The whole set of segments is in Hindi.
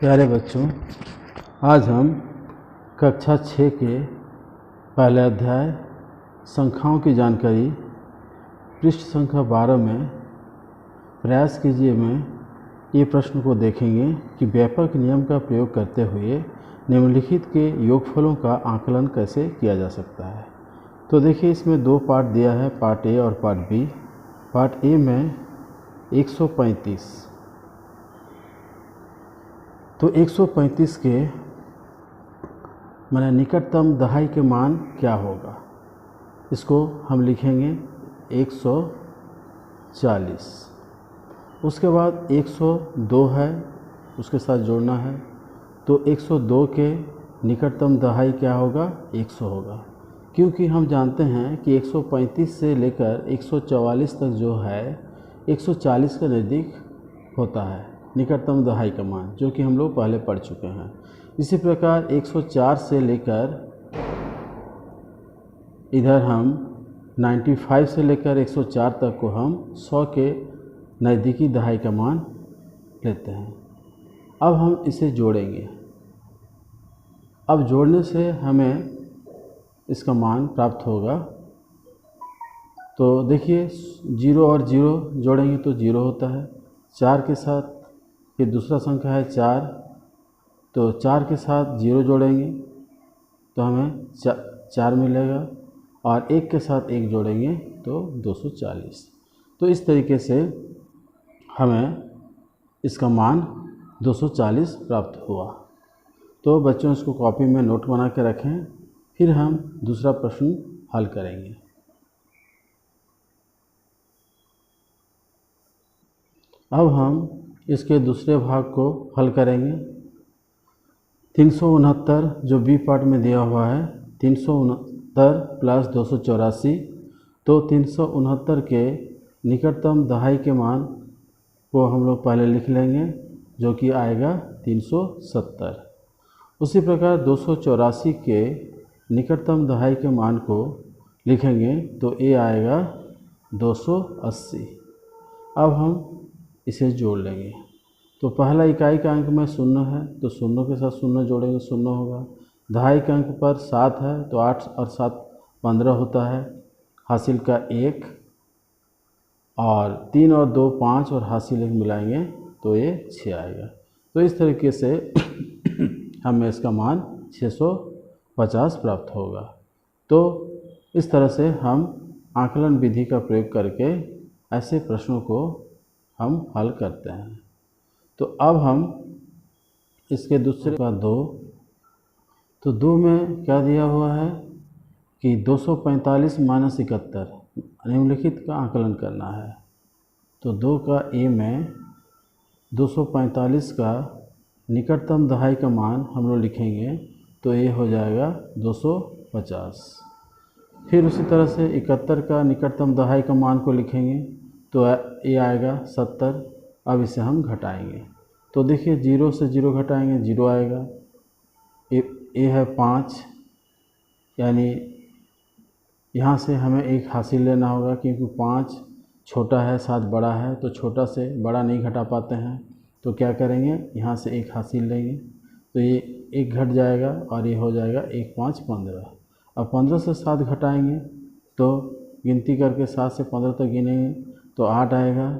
प्यारे बच्चों, आज हम कक्षा 6 के पहले अध्याय संख्याओं की जानकारी पृष्ठ संख्या 12 में प्रयास कीजिए में ये प्रश्न को देखेंगे कि व्यापक नियम का प्रयोग करते हुए निम्नलिखित के योगफलों का आकलन कैसे किया जा सकता है। तो देखिए, इसमें दो पार्ट दिया है, पार्ट ए और पार्ट बी। पार्ट ए में 135, तो 135 के माने निकटतम दहाई के मान क्या होगा, इसको हम लिखेंगे 140। उसके बाद 102 है, उसके साथ जोड़ना है, तो 102 के निकटतम दहाई क्या होगा, 100 होगा। क्योंकि हम जानते हैं कि 135 से लेकर 144 तक जो है 140 के नज़दीक होता है निकटतम दहाई का मान, जो कि हम लोग पहले पढ़ चुके हैं। इसी प्रकार 104 से लेकर इधर हम 95 से लेकर 104 तक को हम 100 के नज़दीकी दहाई का मान लेते हैं। अब हम इसे जोड़ेंगे। अब जोड़ने से हमें इसका मान प्राप्त होगा। तो देखिए, 0 और 0 जोड़ेंगे तो 0 होता है। 4 के साथ फिर दूसरा संख्या है 4, तो 4 के साथ 0 जोड़ेंगे तो हमें 4 मिलेगा, और 1 के साथ 1 जोड़ेंगे तो 240। तो इस तरीके से हमें इसका मान 240 प्राप्त हुआ। तो बच्चों, इसको कॉपी में नोट बना के रखें, फिर हम दूसरा प्रश्न हल करेंगे। अब हम इसके दूसरे भाग को हल करेंगे। 369 जो बी पार्ट में दिया हुआ है, 369 प्लस 284, तो 369 के निकटतम दहाई के मान को हम लोग पहले लिख लेंगे, जो कि आएगा 370। उसी प्रकार 284 के निकटतम दहाई के मान को लिखेंगे तो ये आएगा 280। अब हम इसे जोड़ लेंगे। तो पहला इकाई का अंक में 0 है, तो 0 के साथ 0 जोड़ेंगे, 0 होगा। दहाई के अंक पर 7 है, तो 8 और 7 15 होता है। हासिल का 1, और 3 और 2 5, और हासिल 1 मिलाएंगे तो ये 6 आएगा। तो इस तरीके से हमें इसका मान 650 प्राप्त होगा। तो इस तरह से हम आकलन विधि का प्रयोग करके ऐसे प्रश्नों को हम हल करते हैं। तो अब हम इसके दूसरे का 2, तो 2 में क्या दिया हुआ है कि 245 - 71 निम्नलिखित का आकलन करना है। तो 2 का ए में 245 का निकटतम दहाई का मान हम लोग लिखेंगे, तो ये हो जाएगा 250। फिर उसी तरह से 71 का निकटतम दहाई का मान को लिखेंगे, तो ये आएगा 70। अब इसे हम घटाएंगे, तो देखिए 0 से 0 घटाएंगे, 0 आएगा। ये है 5, यानी यहाँ से हमें 1 हासिल लेना होगा, क्योंकि 5 छोटा है, 7 बड़ा है, तो छोटा से बड़ा नहीं घटा पाते हैं। तो क्या करेंगे, यहाँ से 1 हासिल लेंगे, तो ये 1 घट जाएगा, और ये हो जाएगा 1 5 15। अब 15 से 7 घटाएंगे, तो गिनती करके 7 से 15 तक गिनेंगे तो 8 आएगा।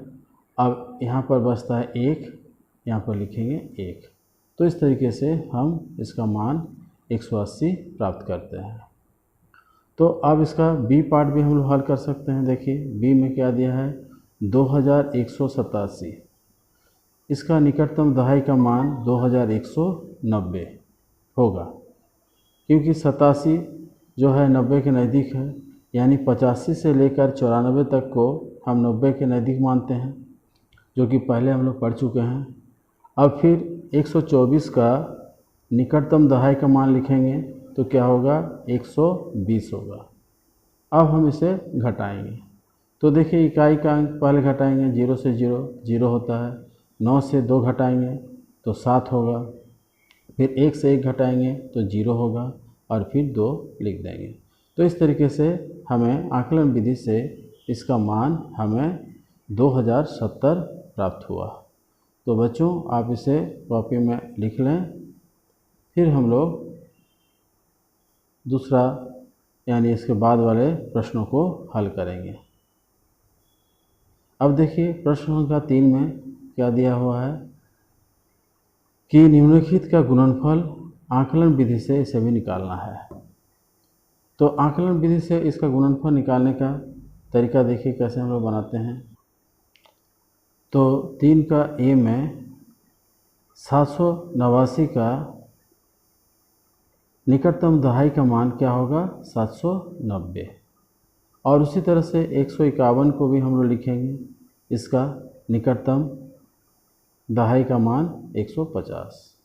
अब यहाँ पर बचता है 1, यहाँ पर लिखेंगे 1। तो इस तरीके से हम इसका मान 180 प्राप्त करते हैं। तो अब इसका बी पार्ट भी हम लोग हल कर सकते हैं। देखिए, बी में क्या दिया है, 2187। इसका निकटतम दहाई का मान 2190 होगा, क्योंकि 87 जो है 90 के नज़दीक है, यानी 85 से लेकर 94 तक को हम 90 के नज़दीक मानते हैं, जो कि पहले हम लोग पढ़ चुके हैं। अब फिर 124 का निकटतम दहाई का मान लिखेंगे, तो क्या होगा, 120 होगा। अब हम इसे घटाएंगे, तो देखिए इकाई का अंक पहले घटाएंगे, 0 से 0 0 होता है। 9 से 2 घटाएंगे तो 7 होगा। फिर 1 से 1 घटाएंगे तो 0 होगा, और फिर 2 लिख देंगे। तो इस तरीके से हमें आकलन विधि से इसका मान हमें 2070 प्राप्त हुआ। तो बच्चों आप इसे कॉपी में लिख लें, फिर हम लोग दूसरा यानी इसके बाद वाले प्रश्नों को हल करेंगे। अब देखिए प्रश्न संख्या 3 में क्या दिया हुआ है कि निम्नलिखित का गुणनफल आकलन विधि से इसे भी निकालना है। तो आकलन विधि से इसका गुणनफल निकालने का तरीका देखिए कैसे हम लोग बनाते हैं। तो 3 का ए में 789 का निकटतम दहाई का मान क्या होगा 790, और उसी तरह से 151 को भी हम लोग लिखेंगे, इसका निकटतम दहाई का मान 150।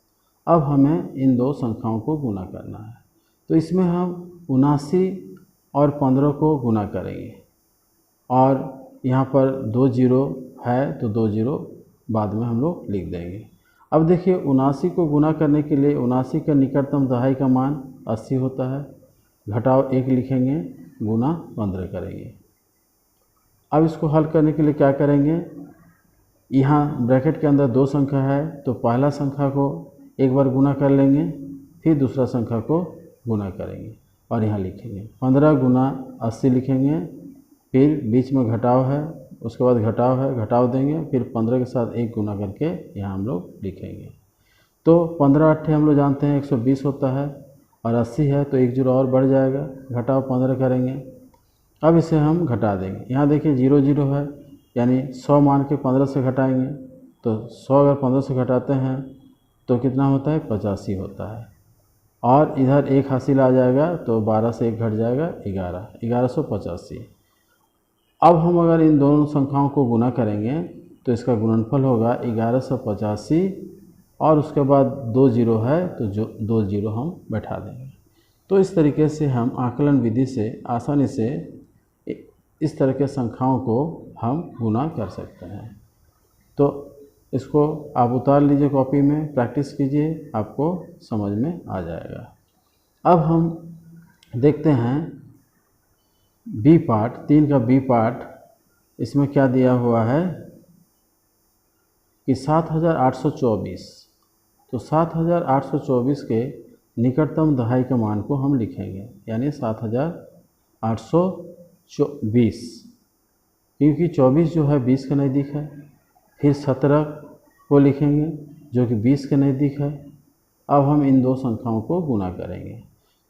अब हमें इन दो संख्याओं को गुणा करना है, तो इसमें हम 79 और 15 को गुणा करेंगे, और यहाँ पर 2 जीरो है तो 2 जीरो बाद में हम लोग लिख देंगे। अब देखिए 79 को गुणा करने के लिए 79 का निकटतम दहाई का मान 80 होता है, घटाव 1 लिखेंगे, गुना 15 करेंगे। अब इसको हल करने के लिए क्या करेंगे, यहाँ ब्रैकेट के अंदर 2 संख्या है तो पहला संख्या को एक बार गुना कर लेंगे, फिर दूसरा संख्या को गुना करेंगे और यहाँ लिखेंगे 15 गुना 80 लिखेंगे, फिर बीच में घटाव है, उसके बाद घटाव है, घटाव देंगे, फिर 15 के साथ 1 गुना करके यहाँ हम लोग लिखेंगे। तो 15 अट्ठे हम लोग जानते हैं 120 होता है, और 80 है तो 1 जीरो और बढ़ जाएगा, घटाव 15 करेंगे। अब इसे हम घटा देंगे, यहाँ देखिए 0 0 है, यानी 100 मान के 15 से घटाएंगे, तो 100 अगर 15 से घटाते हैं तो कितना होता है 85 होता है, और इधर 1 हासिल आ जाएगा तो 12 से 1 घट जाएगा 1185। अब हम अगर इन दोनों संख्याओं को गुना करेंगे तो इसका गुणनफल होगा 1185, और उसके बाद 2 जीरो है तो जो 2 जीरो हम बैठा देंगे। तो इस तरीके से हम आकलन विधि से आसानी से इस तरह के संख्याओं को हम गुना कर सकते हैं। तो इसको आप उतार लीजिए कॉपी में, प्रैक्टिस कीजिए, आपको समझ में आ जाएगा। अब हम देखते हैं बी पार्ट, 3 का बी पार्ट, इसमें क्या दिया हुआ है कि 7824, तो 7824 के निकटतम दहाई का मान को हम लिखेंगे, यानी 7824, क्योंकि 24 जो है 20 के नज़दीक है, फिर 17 को लिखेंगे जो कि 20 के नज़दीक है। अब हम इन दो संख्याओं को गुना करेंगे,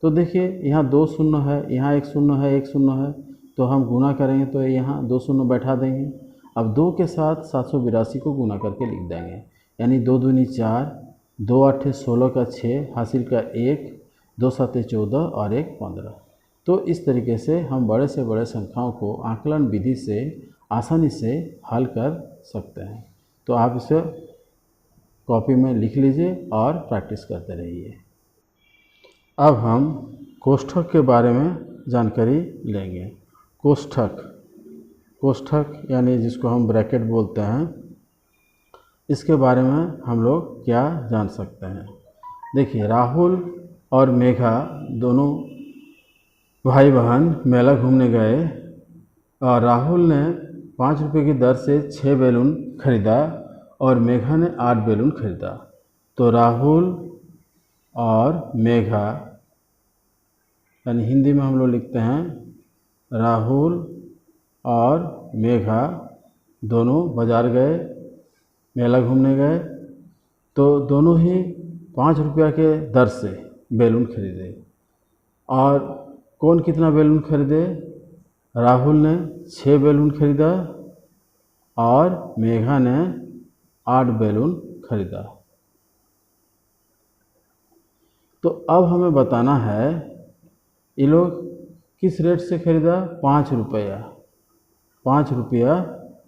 तो देखिए यहाँ 2 शून्य है, यहाँ 1 शून्य है, 1 शून्य है, तो हम गुना करेंगे तो यहाँ 2 शून्य बैठा देंगे। अब 2 के साथ 782 को गुना करके लिख देंगे, यानी 2 दूनी 4, 2 आठे 16 का 6, हासिल का 1, 2 साते 14 और 1 15। तो इस तरीके से हम बड़े से बड़े संख्याओं को आकलन विधि से आसानी से हल कर सकते हैं। तो आप इसे कॉपी में लिख लीजिए और प्रैक्टिस करते रहिए। अब हम कोष्ठक के बारे में जानकारी लेंगे। कोष्ठक यानी जिसको हम ब्रैकेट बोलते हैं, इसके बारे में हम लोग क्या जान सकते हैं। देखिए राहुल और मेघा दोनों भाई बहन मेला घूमने गए, और राहुल ने 5 रुपये की दर से 6 बैलून खरीदा और मेघा ने 8 बैलून खरीदा। तो राहुल और मेघा, यानी हिंदी में हम लोग लिखते हैं राहुल और मेघा दोनों बाज़ार गए, मेला घूमने गए, तो दोनों ही 5 रुपया के दर से बैलून खरीदे। और कौन कितना बैलून खरीदे, राहुल ने 6 बैलून खरीदा और मेघा ने 8 बैलून खरीदा। तो अब हमें बताना है ये लोग किस रेट से खरीदा, 5 रुपया, 5 रुपया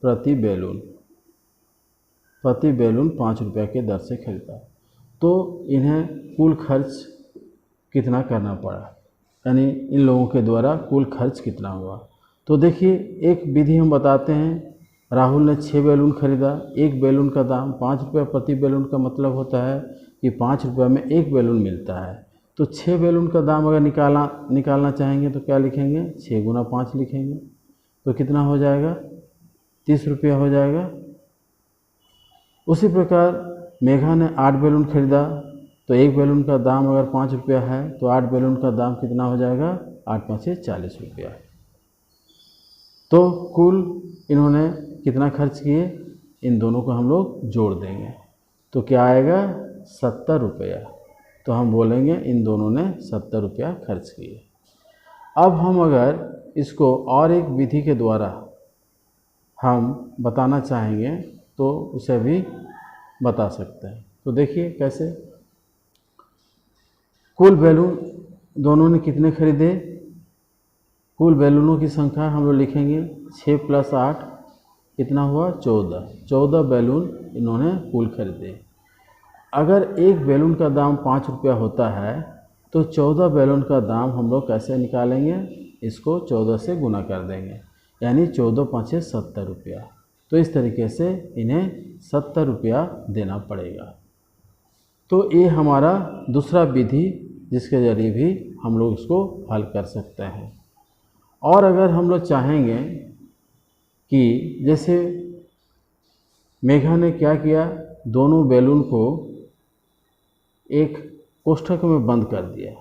प्रति बैलून, 5 रुपया के दर से खरीदा। तो इन्हें कुल खर्च कितना करना पड़ा, यानी इन लोगों के द्वारा कुल खर्च कितना हुआ। तो देखिए एक विधि हम बताते हैं, राहुल ने 6 बैलून खरीदा, एक बैलून का दाम 5 रुपया प्रति बैलून का मतलब होता है कि 5 रुपया में एक बैलून मिलता है। तो 6 बैलून का दाम अगर निकालना चाहेंगे तो क्या लिखेंगे, 6 गुना 5 लिखेंगे, तो कितना हो जाएगा 30 रुपया हो जाएगा। उसी प्रकार मेघा ने 8 बैलून खरीदा, तो एक बैलून का दाम अगर 5 रुपया है तो 8 बैलून का दाम कितना हो जाएगा, 8 5 40 रुपया। तो कुल इन्होंने कितना खर्च किए, इन दोनों को हम लोग जोड़ देंगे तो क्या आएगा, 70 रुपया। तो हम बोलेंगे इन दोनों ने 70 रुपया खर्च किए। अब हम अगर इसको और एक विधि के द्वारा हम बताना चाहेंगे तो उसे भी बता सकते हैं। तो देखिए कैसे, कुल बैलून दोनों ने कितने खरीदे, कुल बैलूनों की संख्या हम लोग लिखेंगे 6 + 8 कितना हुआ, 14 बैलून इन्होंने कुल खरीदे। अगर एक बैलून का दाम 5 रुपया होता है तो 14 बैलून का दाम हम लोग कैसे निकालेंगे, इसको 14 से गुना कर देंगे, यानी 14 5 70 रुपया। तो इस तरीके से इन्हें 70 रुपया देना पड़ेगा। तो ये हमारा दूसरा विधि जिसके ज़रिए भी हम लोग इसको हल कर सकते हैं। और अगर हम लोग चाहेंगे कि जैसे मेघा ने क्या किया, दोनों बैलून को एक कोष्ठक में बंद कर दिया।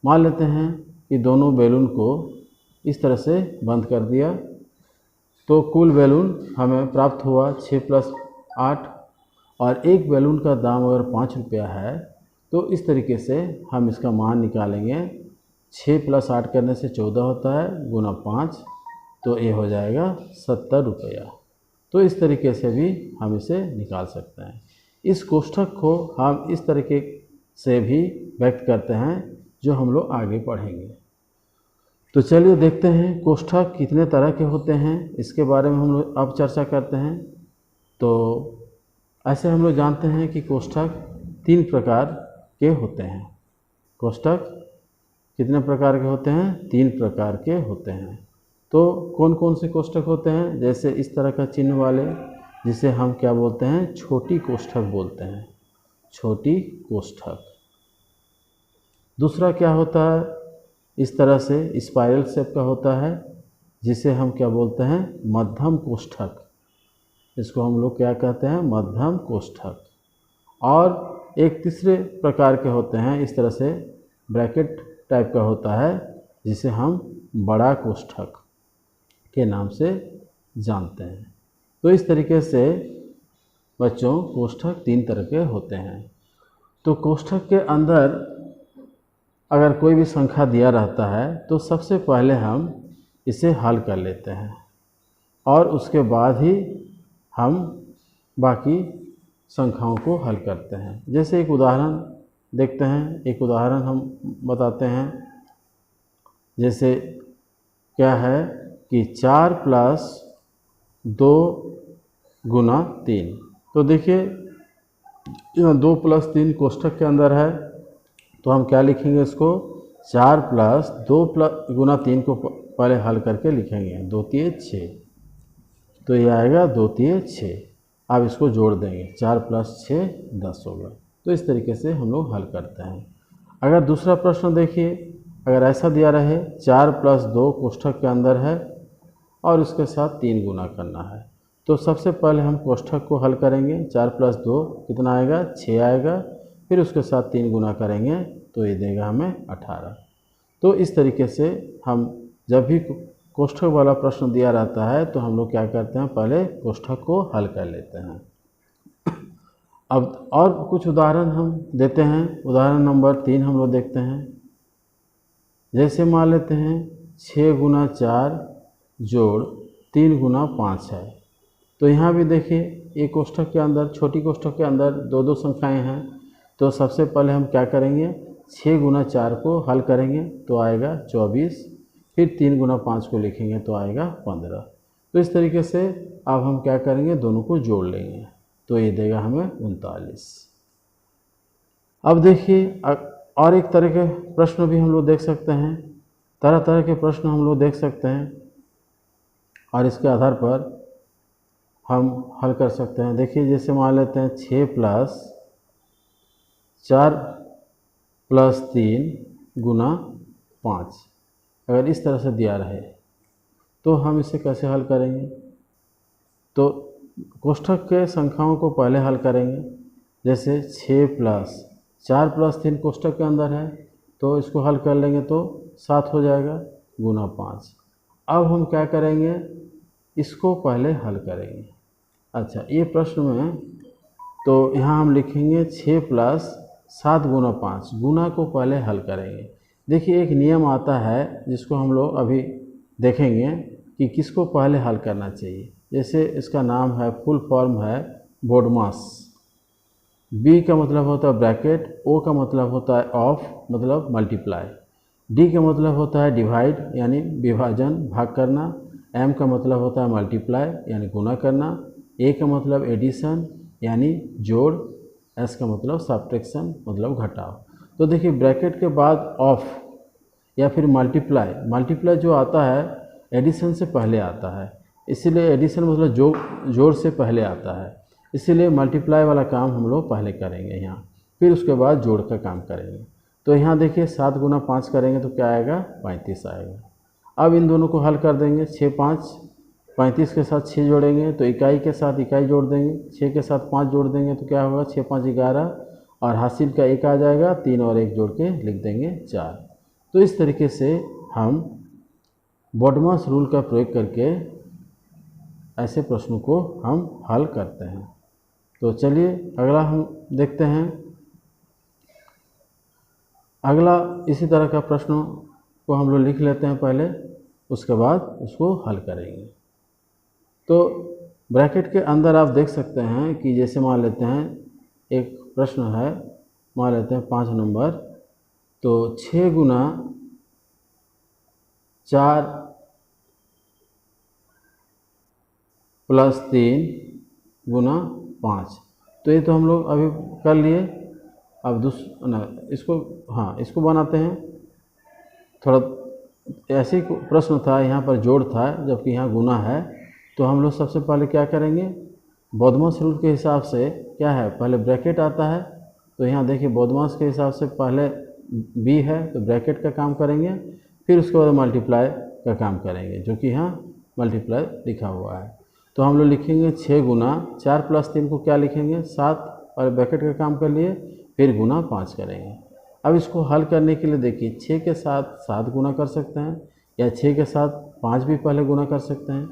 मान लेते हैं कि दोनों बैलून को इस तरह से बंद कर दिया, तो कुल बैलून हमें प्राप्त हुआ 6 + 8, और एक बैलून का दाम अगर 5 रुपया है तो इस तरीके से हम इसका मान निकालेंगे। 6 + 8 करने से 14 होता है, गुना 5, तो ये हो जाएगा 70 रुपया। तो इस तरीके से भी हम इसे निकाल सकते हैं। इस कोष्ठक को हम इस तरीके से भी व्यक्त करते हैं जो हम लोग आगे पढ़ेंगे। तो चलिए देखते हैं कोष्ठक कितने तरह के होते हैं, इसके बारे में हम लोग अब चर्चा करते हैं। तो ऐसे हम लोग जानते हैं कि कोष्ठक 3 प्रकार के होते हैं। कोष्ठक कितने प्रकार के होते हैं, 3 प्रकार के होते हैं। तो कौन कौन से कोष्ठक होते हैं, जैसे इस तरह का चिन्ह वाले, जिसे हम क्या बोलते हैं, छोटी कोष्ठक बोलते हैं, छोटी कोष्ठक। दूसरा क्या होता है, इस तरह से स्पाइरल शेप का होता है, जिसे हम क्या बोलते हैं, मध्यम कोष्ठक। इसको हम लोग क्या कहते हैं, मध्यम कोष्ठक। और एक तीसरे प्रकार के होते हैं, इस तरह से ब्रैकेट टाइप का होता है, जिसे हम बड़ा कोष्ठक के नाम से जानते हैं। तो इस तरीके से बच्चों कोष्ठक 3 तरह के होते हैं। तो कोष्ठक के अंदर अगर कोई भी संख्या दिया रहता है तो सबसे पहले हम इसे हल कर लेते हैं और उसके बाद ही हम बाकी संख्याओं को हल करते हैं। जैसे एक उदाहरण देखते हैं, एक उदाहरण हम बताते हैं। जैसे क्या है कि 4 + 2 गुना 3। तो देखिए यहाँ 2 + 3 कोष्ठक के अंदर है, तो हम क्या लिखेंगे, इसको 4 + 2 गुना 3 को पहले हल करके लिखेंगे, 2 3 6, तो ये आएगा 2 3 6। अब इसको जोड़ देंगे, 4 + 6 10 होगा। तो इस तरीके से हम लोग हल करते हैं। अगर दूसरा प्रश्न देखिए, अगर ऐसा दिया रहे 4 + 2 कोष्ठक के अंदर है और उसके साथ 3 गुना करना है, तो सबसे पहले हम कोष्ठक को हल करेंगे। 4 + 2 कितना आएगा, 6 आएगा, फिर उसके साथ 3 गुना करेंगे तो ये देगा हमें 18। तो इस तरीके से हम जब भी कोष्ठक वाला प्रश्न दिया रहता है तो हम लोग क्या करते हैं, पहले कोष्ठक को हल कर लेते हैं। अब और कुछ उदाहरण हम देते हैं। उदाहरण नंबर 3 हम लोग देखते हैं। जैसे मान लेते हैं 6 × 4 जोड़ 3 × 5 है। तो यहाँ भी देखिए एक कोष्ठक के अंदर, छोटी कोष्ठक के अंदर 2 संख्याएं हैं। तो सबसे पहले हम क्या करेंगे, 6 × 4 को हल करेंगे तो आएगा 24, फिर 3 × 5 को लिखेंगे तो आएगा 15। तो इस तरीके से अब हम क्या करेंगे, दोनों को जोड़ लेंगे तो ये देगा हमें 39। अब देखिए और एक तरह के प्रश्न भी हम लोग देख सकते हैं, तरह तरह के प्रश्न हम लोग देख सकते हैं और इसके आधार पर हम हल कर सकते हैं। देखिए जैसे मान लेते हैं 6 + 4 + 3 गुना 5, अगर इस तरह से दिया रहे तो हम इसे कैसे हल करेंगे। तो कोष्ठक के संख्याओं को पहले हल करेंगे। जैसे 6 प्लस 4 प्लस 3 कोष्ठक के अंदर है, तो इसको हल कर लेंगे तो 7 हो जाएगा गुना 5। अब हम क्या करेंगे, इसको पहले हल करेंगे। अच्छा, ये प्रश्न में तो यहाँ हम लिखेंगे 6 प्लस 7 गुना 5, गुना को पहले हल करेंगे। देखिए एक नियम आता है जिसको हम लोग अभी देखेंगे कि किसको पहले हल करना चाहिए। जैसे इसका नाम है, फुल फॉर्म है बोडमास। बी का मतलब होता है ब्रैकेट, ओ का मतलब होता है ऑफ मतलब मल्टीप्लाई, डी का मतलब होता है डिवाइड यानी विभाजन भाग करना, एम का मतलब होता है मल्टीप्लाई यानी गुना करना, ए का मतलब एडिशन यानी जोड़, एस का मतलब सब्ट्रैक्शन मतलब घटाव। तो देखिए ब्रैकेट के बाद ऑफ या फिर मल्टीप्लाई, मल्टीप्लाई जो आता है एडिशन से पहले आता है, इसीलिए एडिशन मतलब जोड़ से पहले आता है, इसीलिए मल्टीप्लाई वाला काम हम लोग पहले करेंगे यहाँ, फिर उसके बाद जोड़ का काम करेंगे। तो यहाँ देखिए 7 गुना 5 करेंगे तो क्या आएगा, 35 आएगा। अब इन दोनों को हल कर देंगे। 6 5, 35 के साथ 6 जोड़ेंगे तो इकाई के साथ इकाई जोड़ देंगे, 6 के साथ 5 जोड़ देंगे तो क्या होगा, 6 5 11, और हासिल का 1 आ जाएगा, 3 और 1 जोड़ के लिख देंगे 4। तो इस तरीके से हम बोडमास रूल का प्रयोग करके ऐसे प्रश्नों को हम हल करते हैं। तो चलिए अगला हम देखते हैं। अगला इसी तरह का प्रश्नों को हम लोग लिख लेते हैं पहले, उसके बाद उसको हल करेंगे। तो ब्रैकेट के अंदर आप देख सकते हैं कि जैसे मान लेते हैं एक प्रश्न है, मान लेते हैं 5 नंबर, तो 6 गुना 4 प्लस 3 गुना 5, तो ये तो हम लोग अभी कर लिए। अब इसको बनाते हैं। थोड़ा ऐसे ही प्रश्न था, यहाँ पर जोड़ था जबकि यहाँ गुना है, तो हम लोग सबसे पहले क्या करेंगे, बोडमास रूल के हिसाब से क्या है, पहले ब्रैकेट आता है, तो यहाँ देखिए बोडमास के हिसाब से पहले बी है तो ब्रैकेट का काम करेंगे, फिर उसके बाद मल्टीप्लाई का काम करेंगे, जो कि यहाँ मल्टीप्लाई लिखा हुआ है। तो हम लोग लिखेंगे 6 गुना 4 प्लस 3 को क्या लिखेंगे, 7, और ब्रैकेट का काम कर लिए, फिर गुना 5 करेंगे। अब इसको हल करने के लिए देखिए 6 के साथ 7 गुना कर सकते हैं, या 6 के साथ 5 भी पहले गुना कर सकते हैं,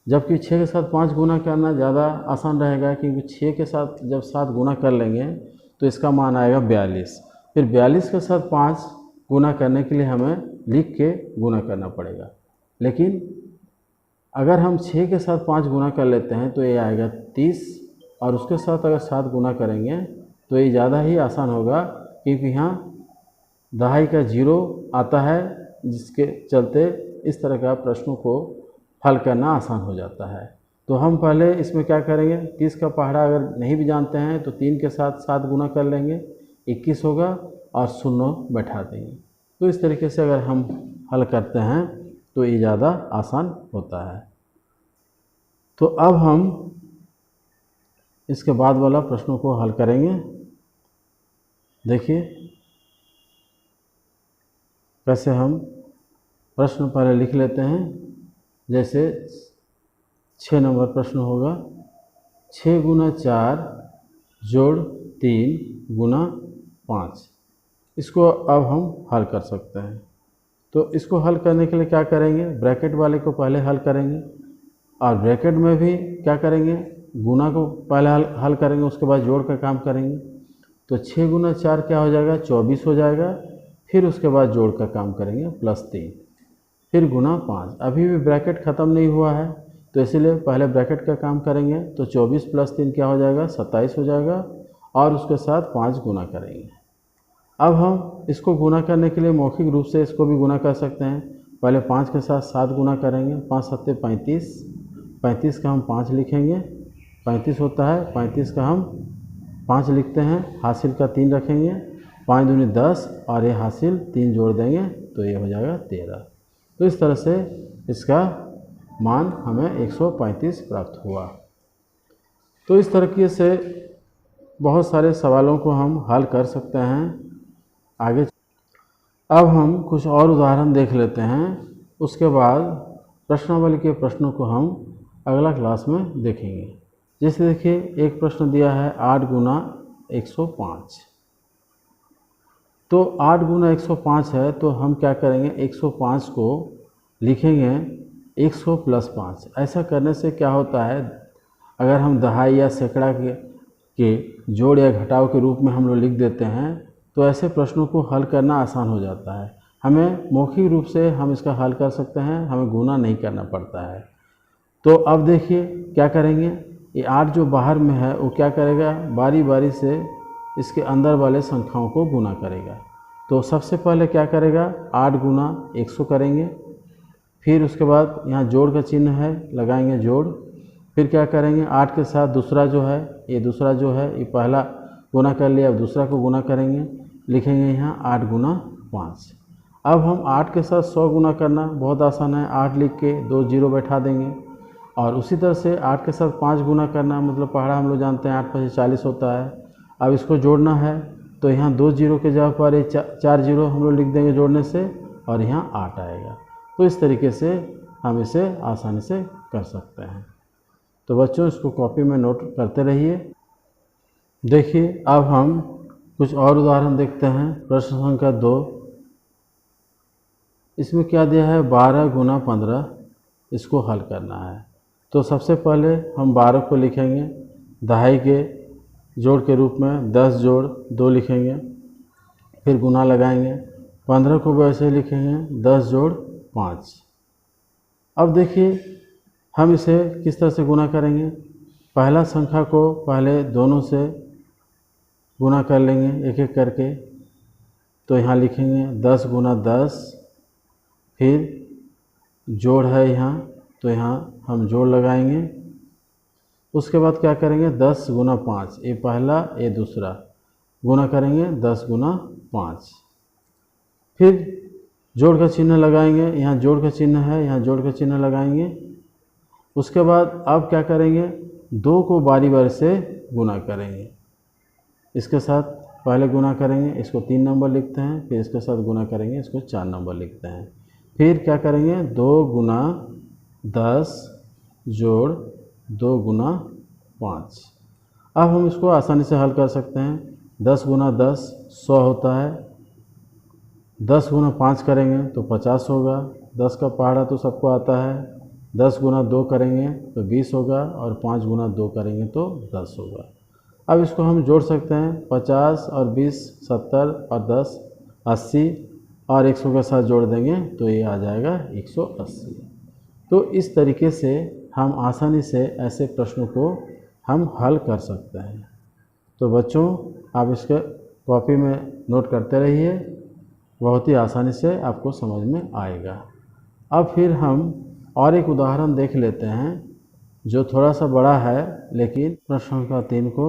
जबकि 6 के साथ 5 गुना करना ज़्यादा आसान रहेगा, क्योंकि 6 के साथ जब 7 गुना कर लेंगे तो इसका मान आएगा 42। फिर 42 के साथ 5 गुना करने के लिए हमें लिख के गुना करना पड़ेगा, लेकिन अगर हम 6 के साथ 5 गुना कर लेते हैं तो ये आएगा 30, और उसके साथ अगर 7 गुना करेंगे तो ये ज़्यादा ही आसान होगा, क्योंकि यहाँ दहाई का 0 आता है, जिसके चलते इस तरह का प्रश्नों को हल करना आसान हो जाता है। तो हम पहले इसमें क्या करेंगे, 30 का पहाड़ा अगर नहीं भी जानते हैं तो 3 के साथ 7 गुना कर लेंगे, 21 होगा, और 0 बैठा देंगे। तो इस तरीके से अगर हम हल करते हैं तो ये ज़्यादा आसान होता है। तो अब हम इसके बाद वाला प्रश्नों को हल करेंगे। देखिए कैसे हम प्रश्न पहले लिख लेते हैं। जैसे 6 नंबर प्रश्न होगा, 6 गुना 4 जोड़ 3 गुना 5, इसको अब हम हल कर सकते हैं। तो इसको हल करने के लिए क्या करेंगे, ब्रैकेट वाले को पहले हल करेंगे, और ब्रैकेट में भी क्या करेंगे, गुना को पहले हल करेंगे, उसके बाद जोड़ का काम करेंगे। तो 6 गुना 4 क्या हो जाएगा, 24 हो जाएगा, फिर उसके बाद जोड़ का काम करेंगे +3, फिर गुना 5। अभी भी ब्रैकेट ख़त्म नहीं हुआ है, तो इसीलिए पहले ब्रैकेट का काम करेंगे। तो 24 + 3 क्या हो जाएगा, 27 हो जाएगा, और उसके साथ 5 गुना करेंगे। अब हम इसको गुना करने के लिए मौखिक रूप से इसको भी गुना कर सकते हैं। पहले 5 के साथ 7 गुना करेंगे, 5 7 35, 35 का हम 5 लिखेंगे, 35 होता है, 35 का हम 5 लिखते हैं, हासिल का 3 रखेंगे, 5 दूनी 10, और ये हासिल 3 जोड़ देंगे तो ये हो जाएगा 13। तो इस तरह से इसका मान हमें 135 प्राप्त हुआ। तो इस तरीके से बहुत सारे सवालों को हम हल कर सकते हैं। आगे अब हम कुछ और उदाहरण देख लेते हैं, उसके बाद प्रश्नावली के प्रश्नों को हम अगला क्लास में देखेंगे। जैसे देखिए एक प्रश्न दिया है 8 गुना 105। तो 8 गुना 105 है, तो हम क्या करेंगे 105 को लिखेंगे 100 प्लस 5। ऐसा करने से क्या होता है, अगर हम दहाई या सैकड़ा के जोड़ या घटाव के रूप में हम लोग लिख देते हैं तो ऐसे प्रश्नों को हल करना आसान हो जाता है। हमें मौखिक रूप से हम इसका हल कर सकते हैं, हमें गुना नहीं करना पड़ता है। तो अब देखिए क्या करेंगे, ये 8 जो बाहर में है वो क्या करेगा, बारी बारी से इसके अंदर वाले संख्याओं को गुना करेगा। तो सबसे पहले क्या करेगा, 8 गुना 100 करेंगे, फिर उसके बाद यहाँ जोड़ का चिन्ह है, लगाएंगे जोड़। फिर क्या करेंगे, 8 के साथ दूसरा जो है, ये दूसरा जो है ये पहला गुना कर लिया, अब दूसरा को गुना करेंगे, लिखेंगे यहाँ 8 गुना 5। अब हम 8 के साथ 100 गुना करना बहुत आसान है, 8 लिख के 2 जीरो बैठा देंगे। और उसी तरह से 8 के साथ 5 गुना करना, मतलब पहाड़ा हम लोग जानते हैं 8 5 40 होता है। अब इसको जोड़ना है तो यहाँ 2 जीरो के जगह पर 4 जीरो हम लोग लिख देंगे जोड़ने से, और यहाँ 8 आएगा। तो इस तरीके से हम इसे आसानी से कर सकते हैं। तो बच्चों इसको कॉपी में नोट करते रहिए। देखिए अब हम कुछ और उदाहरण देखते हैं। प्रश्न संख्या 2, इसमें क्या दिया है, 12 गुना 15, इसको हल करना है। तो सबसे पहले हम 12 को लिखेंगे दहाई के जोड़ के रूप में, 10 जोड़ 2 लिखेंगे, फिर गुना लगाएंगे। 15 को वैसे लिखेंगे 10 जोड़ 5। अब देखिए हम इसे किस तरह से गुना करेंगे, पहला संख्या को पहले दोनों से गुना कर लेंगे एक एक करके। तो यहाँ लिखेंगे 10 गुना 10, फिर जोड़ है यहाँ, तो यहाँ हम जोड़ लगाएंगे। उसके बाद क्या करेंगे, 10 गुना 5, ये पहला ये दूसरा, गुना करेंगे 10 गुना 5। फिर जोड़ का चिन्ह लगाएंगे, यहाँ जोड़ का चिन्ह है, यहाँ जोड़ का चिन्ह लगाएंगे। उसके बाद अब क्या करेंगे, 2 को बारी बारी से गुना करेंगे। इसके साथ पहले गुना करेंगे, इसको 3 नंबर लिखते हैं, फिर इसके साथ गुना करेंगे, इसको 4 नंबर लिखते हैं। फिर क्या करेंगे, 2 गुना 10 जोड़ 2 गुना 5। अब हम इसको आसानी से हल कर सकते हैं। 10 गुना 10 100 होता है, 10 गुना 5 करेंगे तो 50 होगा। 10 का पहाड़ा तो सबको आता है। 10 गुना 2 करेंगे तो 20 होगा, और 5 गुना 2 करेंगे तो 10 होगा। अब इसको हम जोड़ सकते हैं, 50 और 20 70 और 10 80, और 100 के साथ जोड़ देंगे तो ये आ जाएगा 180। तो इस तरीके से हम आसानी से ऐसे प्रश्नों को हम हल कर सकते हैं। तो बच्चों आप इसके कॉपी में नोट करते रहिए, बहुत ही आसानी से आपको समझ में आएगा। अब फिर हम और एक उदाहरण देख लेते हैं जो थोड़ा सा बड़ा है, लेकिन प्रश्न संख्या 3 को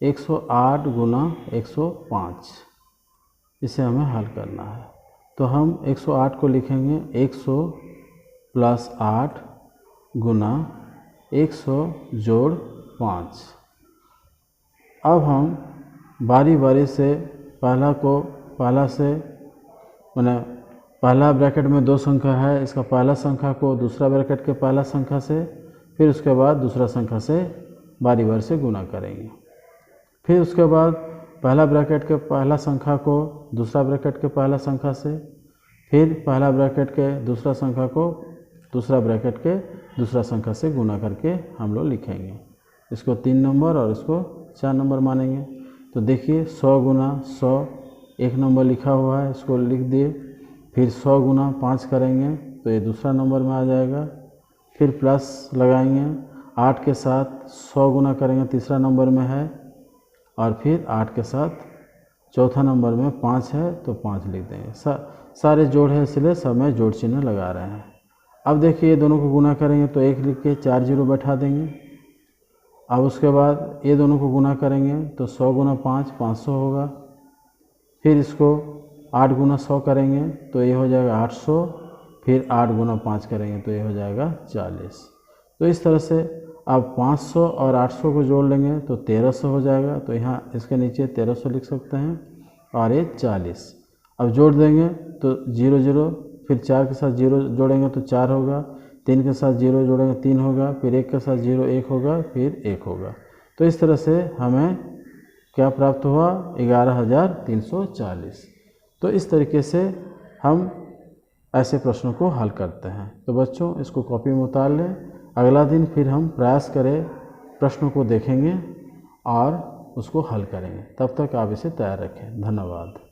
108 गुना 105, इसे हमें हल करना है। तो हम 108 को लिखेंगे 100 प्लस 8 गुना 100 जोड़ 5। अब हम बारी बारी से पहला से मैंने पहला ब्रैकेट में 2 संख्या है, इसका पहला संख्या को दूसरा ब्रैकेट के पहला संख्या से, फिर उसके बाद दूसरा संख्या से बारी बारी से गुना करेंगे। फिर उसके बाद पहला ब्रैकेट के पहला संख्या को दूसरा ब्रैकेट के पहला संख्या से, फिर पहला ब्रैकेट के दूसरा संख्या को दूसरा ब्रैकेट के दूसरा संख्या से गुना करके हम लोग लिखेंगे। इसको 3 नंबर और इसको 4 नंबर मानेंगे। तो देखिए 100 गुना 100 1 नंबर लिखा हुआ है, इसको लिख दिए। फिर 100 गुना 5 करेंगे तो ये दूसरा नंबर में आ जाएगा। फिर प्लस लगाएंगे, 8 के साथ 100 गुना करेंगे, तीसरा नंबर में है। और फिर 8 के साथ चौथा नंबर में 5 है तो 5 लिख देंगे। सारे जोड़ है इसलिए सब में जोड़ चिन्ह लगा रहे हैं। अब देखिए ये दोनों को गुना करेंगे तो 1 लिख के 4 जीरो बैठा देंगे। अब उसके बाद ये दोनों को गुना करेंगे तो 100 गुना 5 500 होगा। फिर इसको 8 गुना 100 करेंगे तो ये हो जाएगा 800। फिर 8 गुना 5 करेंगे तो ये हो जाएगा 40। तो इस तरह से अब 500 और 800 को जोड़ लेंगे तो 1300 हो जाएगा। तो यहाँ इसके नीचे 1300 लिख सकते हैं, और ये 40। अब जोड़ देंगे तो 0 0, फिर 4 के साथ 0 जोड़ेंगे तो 4 होगा। 3 के साथ 0 जोड़ेंगे 3 होगा, फिर 1 के साथ 0 1 होगा, फिर 1 होगा। तो इस तरह से हमें क्या प्राप्त हुआ 11,340। तो इस तरीके से हम ऐसे प्रश्नों को हल करते हैं। तो बच्चों इसको कॉपी में उतार लें। अगला दिन फिर हम प्रयास करें, प्रश्नों को देखेंगे और उसको हल करेंगे। तब तक आप इसे तैयार रखें। धन्यवाद।